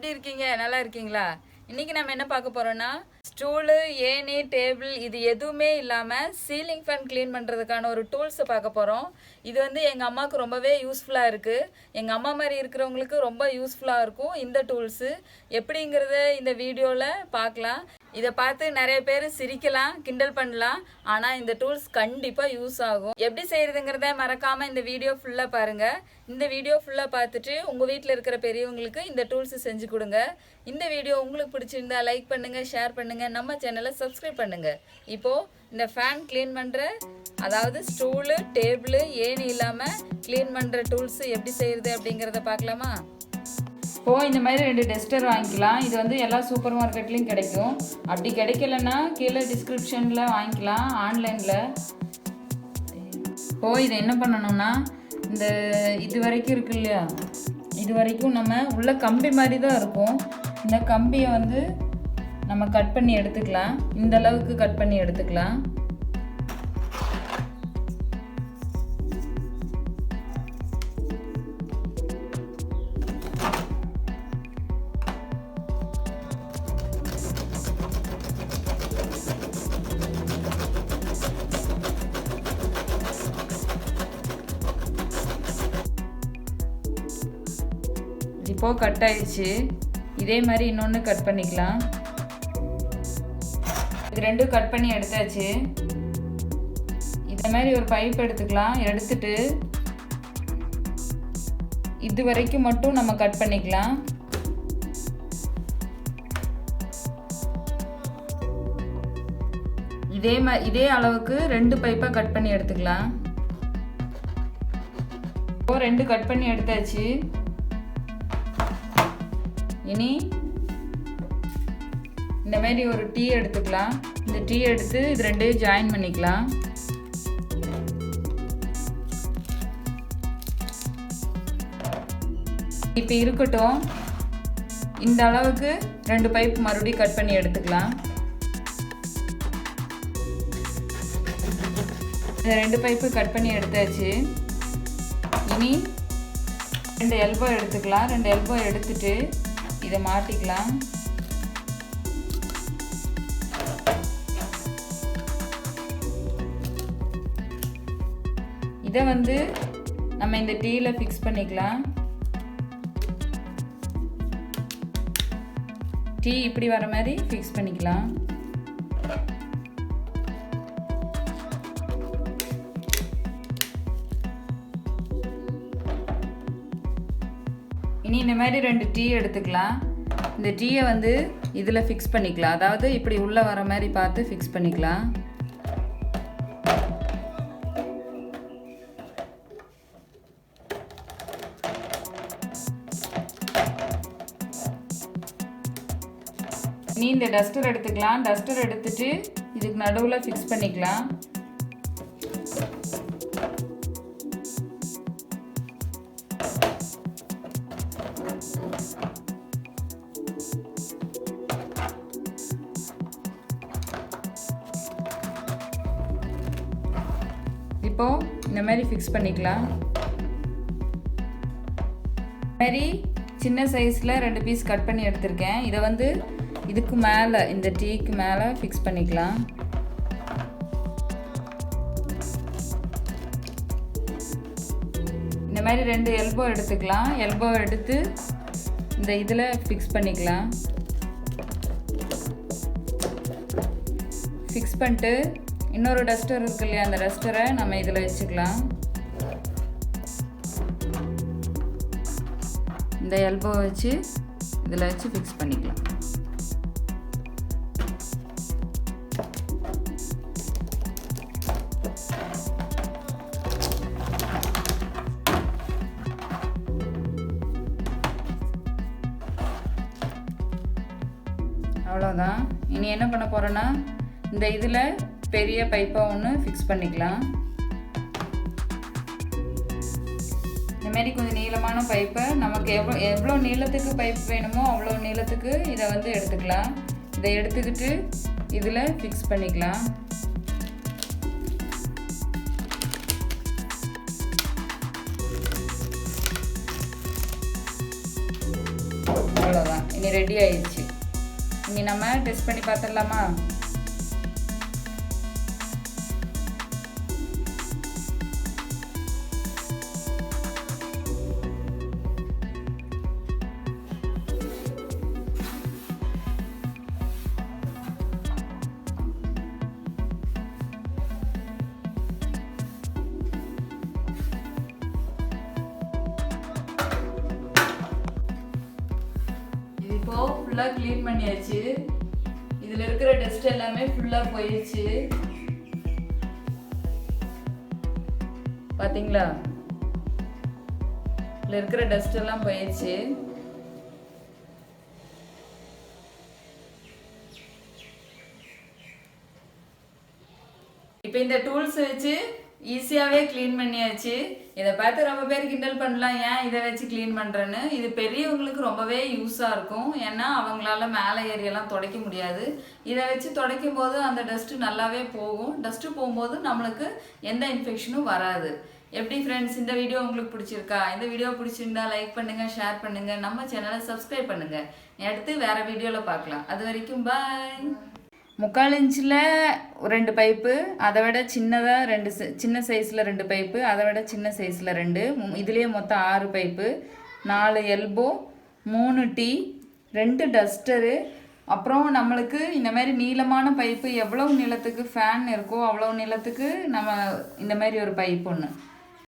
எப்படி இருக்கீங்க? நல்லா இருக்கீங்களா? இன்னைக்கு நம்ம என்ன பார்க்க போறோம்னா ஸ்டூலு, ஏணி, டேபிள் இது எதுவுமே இல்லாமல் சீலிங் ஃபேன் க்ளீன் பண்ணுறதுக்கான ஒரு டூல்ஸை பார்க்க போகிறோம். இது வந்து எங்கள் அம்மாவுக்கு ரொம்பவே யூஸ்ஃபுல்லாக இருக்குது. எங்கள் அம்மா மாதிரி இருக்கிறவங்களுக்கு ரொம்ப யூஸ்ஃபுல்லாக இருக்கும் இந்த டூல்ஸு. எப்படிங்கிறத இந்த வீடியோவில் பார்க்கலாம். இதை பார்த்து நிறைய பேர் சிரிக்கலாம், கிண்டல் பண்ணலாம். ஆனால் இந்த டூல்ஸ் கண்டிப்பாக யூஸ் ஆகும். எப்படி செய்கிறதுங்கிறத மறக்காமல் இந்த வீடியோ ஃபுல்லாக பாருங்கள். இந்த வீடியோ ஃபுல்லாக பார்த்துட்டு உங்கள் வீட்டில் இருக்கிற பெரியவங்களுக்கு இந்த டூல்ஸ் செஞ்சு கொடுங்க. இந்த வீடியோ உங்களுக்கு பிடிச்சிருந்தா லைக் பண்ணுங்கள், ஷேர் பண்ணுங்கள், நம்ம சேனலை சப்ஸ்கிரைப் பண்ணுங்கள். இப்போது இந்த ஃபேன் க்ளீன் பண்ணுற, அதாவது ஸ்டூலு, டேபிள், ஏணி இல்லாமல் க்ளீன் பண்ணுற டூல்ஸு எப்படி செய்கிறது அப்படிங்கிறத பார்க்கலாமா? இப்போது இந்த மாதிரி 2 டஸ்டர் வாங்கிக்கலாம். இது வந்து எல்லா சூப்பர் மார்க்கெட்லேயும் கிடைக்கும். அப்படி கிடைக்கலன்னா கீழே டிஸ்கிரிப்ஷனில் வாங்கிக்கலாம் ஆன்லைனில். இப்போது இதை என்ன பண்ணணும்னா, இந்த இது வரைக்கும் இருக்கு இல்லையா, இது வரைக்கும் நம்ம உள்ள கம்பி மாதிரி தான் இருக்கும். இந்த கம்பியை வந்து நம்ம கட் பண்ணி எடுத்துக்கலாம். இந்த அளவுக்கு கட் பண்ணி எடுத்துக்கலாம். இப்போ கட் ஆயிடுச்சு. இதே மாதிரி இன்னொன்று கட் பண்ணிக்கலாம். இது 2 கட் பண்ணி எடுத்தாச்சு. இந்த மாதிரி ஒரு பைப் எடுத்துக்கலாம். எடுத்துட்டு இது வரைக்கும் மட்டும் நம்ம கட் பண்ணிக்கலாம். இதே அளவுக்கு 2 பைப்பாக கட் பண்ணி எடுத்துக்கலாம். இப்போ 2 கட் பண்ணி எடுத்தாச்சு. இனி இந்த மாதிரி ஒரு டீ எடுத்துக்கலாம். இந்த டீ எடுத்து இது 2ஐயும் ஜாயின் பண்ணிக்கலாம். இப்போ இருக்கட்டும். இந்த அளவுக்கு 2 பைப் மறுபடியும் கட் பண்ணி எடுத்துக்கலாம். இந்த 2 பைப்பு கட் பண்ணி எடுத்தாச்சு. இனி 2 எல்போ எடுத்துக்கலாம். 2 எல்போ எடுத்துட்டு இதை மாட்டிக்கலாம். இதை வந்து நம்ம இந்த டீல ஃபிக்ஸ் பண்ணிக்கலாம். டீ இப்படி வர மாதிரி ஃபிக்ஸ் பண்ணிக்கலாம். இனி இந்த மாதிரி 2 டீ எடுத்துக்கலாம். இந்த டீயை வந்து இதில் ஃபிக்ஸ் பண்ணிக்கலாம். அதாவது இப்படி உள்ளே வர மாதிரி பார்த்து ஃபிக்ஸ் பண்ணிக்கலாம். இனி இந்த டஸ்டர் எடுத்துக்கலாம். டஸ்டர் எடுத்துட்டு இதுக்கு நடுவில் ஃபிக்ஸ் பண்ணிக்கலாம். இப்போ இந்த மாதிரி ஃபிக்ஸ் பண்ணிக்கலாம். இந்த மாதிரி சின்ன சைஸில் 2 பீஸ் கட் பண்ணி எடுத்திருக்கேன். இதை வந்து இதுக்கு மேலே, இந்த டீக்கு மேலே ஃபிக்ஸ் பண்ணிக்கலாம். இந்த மாதிரி 2 எல்போ எடுத்துக்கலாம். எல்போ எடுத்து இந்த இதில் ஃபிக்ஸ் பண்ணிக்கலாம். ஃபிக்ஸ் பண்ணிட்டு இன்னொரு டஸ்டர் இருக்கு இல்லையா, அந்த டஸ்டரை நம்ம இதில் வச்சுக்கலாம். இந்த எல்போ வச்சு இதில் வச்சு ஃபிக்ஸ் பண்ணிக்கலாம். அவ்வளோதான். இனி என்ன பண்ண போகிறோன்னா, இந்த இதில் பெரிய பைப்பாக ஒன்று ஃபிக்ஸ் பண்ணிக்கலாம். இந்த மாதிரி கொஞ்சம் நீளமான பைப்பை நமக்கு எவ்வளோ நீளத்துக்கு பைப் வேணுமோ அவ்வளோ நீளத்துக்கு இதை வந்து எடுத்துக்கலாம். இதை எடுத்துக்கிட்டு இதில் ஃபிக்ஸ் பண்ணிக்கலாம். அவ்வளோதான். இனி ரெடி ஆயிடுச்சு. இனி நம்ம டெஸ்ட் பண்ணி பார்த்துடலாமா? இப்போ ஃபுல்லாக க்ளீன் பண்ணியாச்சு. இதில் இருக்கிற டஸ்ட் எல்லாமே ஃபுல்லாக போயிடுச்சு. பார்த்தீங்களா? இதில் இருக்கிற டஸ்ட் எல்லாம் போயிடுச்சு. இப்போ இந்த டூல்ஸ் வச்சு ஈஸியாகவே க்ளீன் பண்ணியாச்சு. இதை பார்த்து ரொம்ப பேர் கிண்டல் பண்ணலாம், ஏன் இதை வச்சு க்ளீன் பண்ணுறேன்னு. இது பெரியவங்களுக்கு ரொம்பவே யூஸாக இருக்கும். ஏன்னா அவங்களால மேலே ஏரியெல்லாம் துடைக்க முடியாது. இதை வச்சு துடைக்கும் போது அந்த டஸ்ட்டு நல்லாவே போகும். டஸ்ட்டு போகும்போது நம்மளுக்கு எந்த இன்ஃபெக்ஷனும் வராது. எப்படி ஃப்ரெண்ட்ஸ், இந்த வீடியோ உங்களுக்கு பிடிச்சிருக்கா? இந்த வீடியோ பிடிச்சிருந்தா லைக் பண்ணுங்கள், ஷேர் பண்ணுங்கள், நம்ம சேனலை சப்ஸ்கிரைப் பண்ணுங்கள். அடுத்து வேறு வீடியோவில் பார்க்கலாம். அது வரைக்கும் பாய். 3/4 இன்ச்சில் 2 பைப்பு, அதை விட சின்னதாக 2 சின்ன சைஸில் 2 பைப்பு, அதை விட சின்ன சைஸில் 2, இதுலேயே மொத்தம் 6 பைப்பு, 4 எல்போ, 3 டீ, 2 டஸ்டரு. அப்புறம் நம்மளுக்கு இந்த மாதிரி நீளமான பைப்பு எவ்வளோ நீளத்துக்கு ஃபேன் இருக்கோ அவ்வளோ நீளத்துக்கு நம்ம இந்த மாதிரி ஒரு பைப் ஒன்று